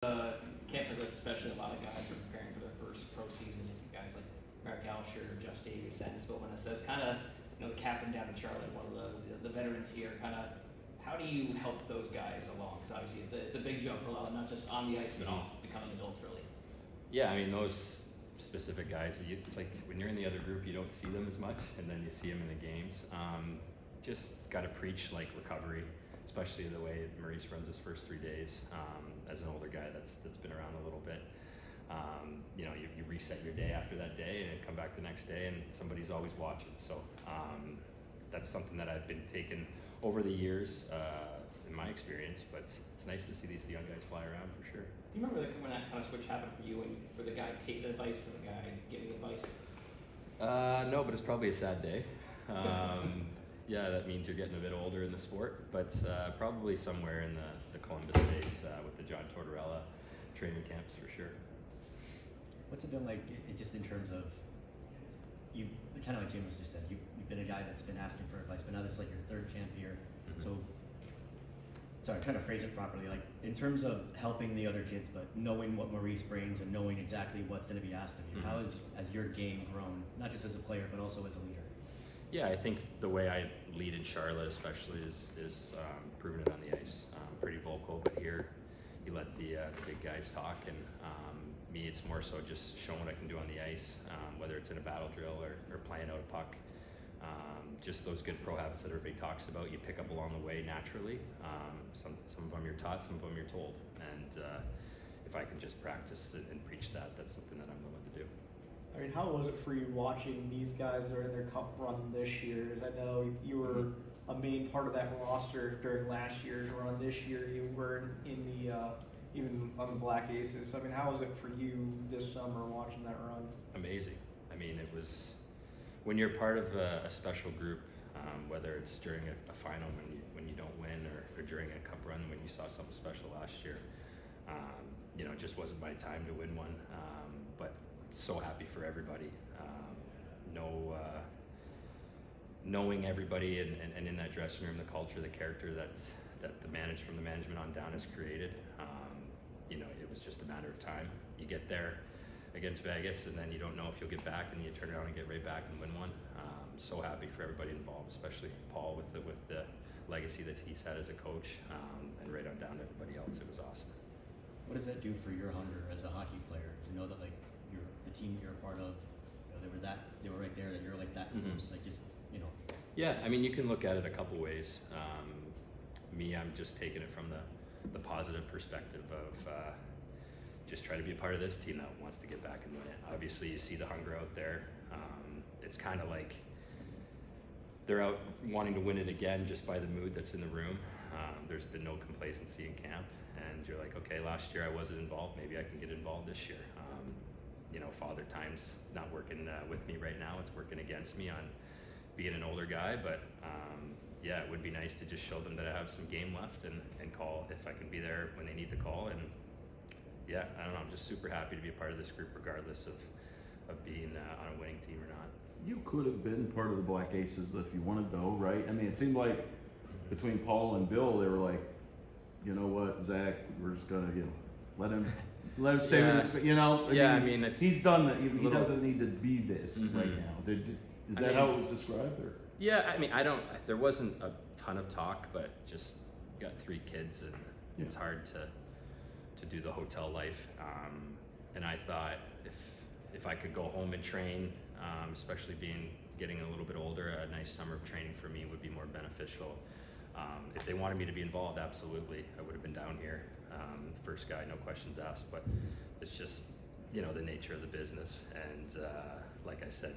Camps like this, especially a lot of guys are preparing for their first pro season. You see guys like Mark Alsher, Josh Davies, Sandisville, when it says kind of, the captain down in Charlotte, one of the veterans here, kind of, how do you help those guys along? Because obviously it's a big jump for a lot of them, not just on the ice, but off, becoming adults, really. Yeah, I mean, those specific guys, it's like when you're in the other group, you don't see them as much, and then you see them in the games. Just got to preach like recovery, especially the way Maurice runs his first 3 days. As an older guy that's been around a little bit, you reset your day after that day and come back the next day, and somebody's always watching. So that's something that I've been taking over the years in my experience, but it's nice to see these young guys fly around for sure. Do you remember when that kind of switch happened for you, for the guy taking advice to the guy giving advice? No, but it's probably a sad day. Yeah, that means you're getting a bit older in the sport, but probably somewhere in the Columbus space with the John Tortorella training camps for sure. What's it been like, just in terms of, kind of like Jim was just said, you've been a guy that's been asking for advice, but now this is like your third champ here. Mm-hmm. So, sorry, I'm trying to phrase it properly. Like, in terms of helping the other kids, but knowing what Maurice brings and knowing exactly what's going to be asked of you, mm-hmm. how has your game grown, not just as a player, but also as a leader? Yeah, I think the way I lead in Charlotte especially is proving it on the ice. Pretty vocal, but here you let the big guys talk, and me it's more so just showing what I can do on the ice, whether it's in a battle drill or playing out a puck. Just those good pro habits that everybody talks about, you pick up along the way naturally. Some of them you're taught, some of them you're told, and if I can just practice it and preach that, that's something that I'm willing to do. I mean, how was it for you watching these guys during their cup run this year? As I know you were a main part of that roster during last year's run. This year you were in the even on the Black Aces. I mean, how was it for you this summer watching that run? Amazing. I mean, it was when you're part of a special group, whether it's during a final when you don't win, or during a cup run when you saw something special last year. It just wasn't my time to win one, but so happy for everybody. Knowing everybody and in that dressing room, the culture, the character that from the management on down has created. It was just a matter of time. You get there against Vegas, and then you don't know if you'll get back, and you turn around and get right back and win one. So happy for everybody involved, especially Paul with the legacy that he's had as a coach, and right on down to everybody else. It was awesome. What does that do for your hunger as a hockey player to know that like the team that you're a part of, they were right there, that you're like that close, mm-hmm. like just Yeah, I mean, you can look at it a couple ways. I'm just taking it from the positive perspective of just try to be a part of this team that wants to get back and win it. Obviously, you see the hunger out there. It's kind of like they're out wanting to win it again just by the mood that's in the room. There's been no complacency in camp, and you're like, okay, last year I wasn't involved, maybe I can get involved this year. Father Time's not working with me right now. It's working against me on being an older guy, but it would be nice to just show them that I have some game left and call if I can be there when they need the call. And I don't know, I'm just super happy to be a part of this group regardless of being on a winning team or not. You could have been part of the Black Aces if you wanted though, right? I mean, it seemed like between Paul and Bill, they were like, you know what, Zach, we're just gonna, let him stay with his, I mean, he's done that. He doesn't need to be this right now. Is that how it was described? Or? Yeah, I mean, there wasn't a ton of talk, but just got 3 kids, and it's hard to do the hotel life. And I thought if I could go home and train, especially getting a little bit older, a nice summer of training for me would be more beneficial. If they wanted me to be involved, absolutely, I would have been down here. First guy, no questions asked, but it's just, the nature of the business. And like I said,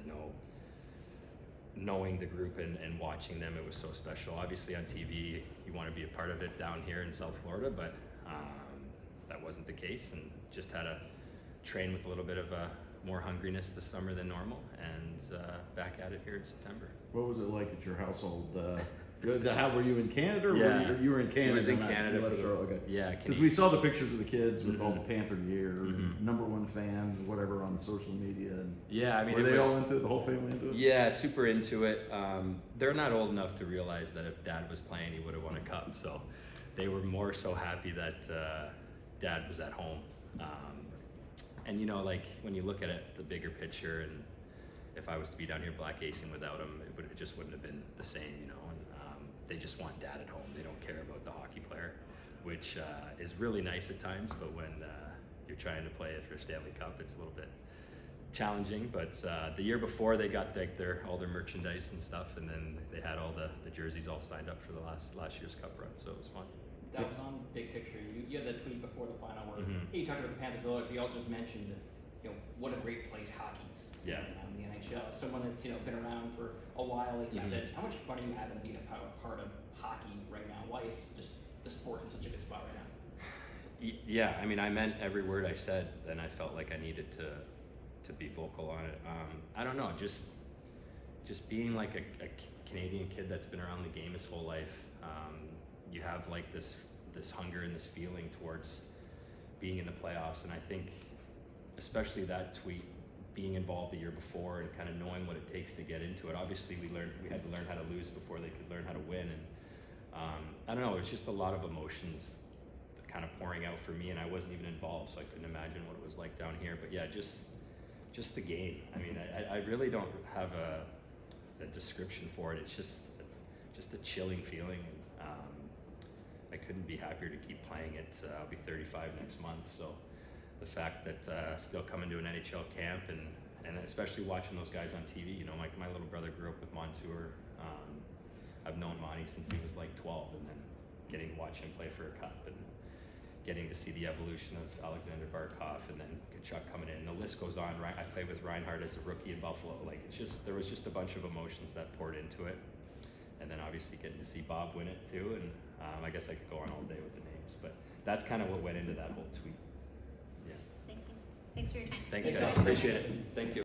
knowing the group and watching them, it was so special. Obviously on TV, you want to be a part of it down here in South Florida, but that wasn't the case, and just had to train with a little bit of more hungriness this summer than normal, and back at it here in September. What was it like at your household? How were you in Canada? Or you were in Canada. I was in Canada. Okay. Yeah, because we saw the pictures of the kids with all the Panther gear, #1 fans, whatever, on social media. And I mean, were they all into it? The whole family into it? Yeah, super into it. They're not old enough to realize that if Dad was playing, he would have won a cup. So they were more so happy that Dad was at home. And you know, like when you look at it, the bigger picture, and if I was to be down here black acing without him, it just wouldn't have been the same, you know. And they just want Dad at home. They don't care about the hockey player, which is really nice at times. But when you're trying to play it for Stanley Cup, it's a little bit challenging. But the year before, they got like all their merchandise and stuff, and then they had all the jerseys all signed up for the last year's Cup run, so it was fun. That was on big picture. You had that tweet before the final where hey, you talked about the Panthers earlier. You also just mentioned that, you know, what a great place hockey's in the NHL. Someone that's, you know, been around for a while, like you said. How much fun are you having being a part of hockey right now? Why is just the sport in such a good spot right now? Yeah, I mean, I meant every word I said, and I felt like I needed to be vocal on it. I don't know, just being like a Canadian kid that's been around the game his whole life. You have like this hunger and this feeling towards being in the playoffs, and I think especially that tweet, being involved the year before and kind of knowing what it takes to get into it. Obviously we had to learn how to lose before they could learn how to win, and I don't know, it's just a lot of emotions kind of pouring out for me, and I wasn't even involved, so I couldn't imagine what it was like down here. But yeah, just the game. I mean, I really don't have a description for it. It's just a chilling feeling. I couldn't be happier to keep playing it. I'll be 35 next month, so the fact that still coming to an NHL camp and especially watching those guys on TV. You know, my little brother grew up with Montour. I've known Monty since he was like 12, and then getting to watch him play for a cup and getting to see the evolution of Alexander Barkov, and then Chuck coming in. And the list goes on. I played with Reinhardt as a rookie in Buffalo. Like, there was just a bunch of emotions that poured into it. And then obviously getting to see Bob win it too. And I guess I could go on all day with the names, but that's kind of what went into that whole tweet. Yeah. Thank you. Thanks for your time. Thanks guys. Appreciate it. Thank you.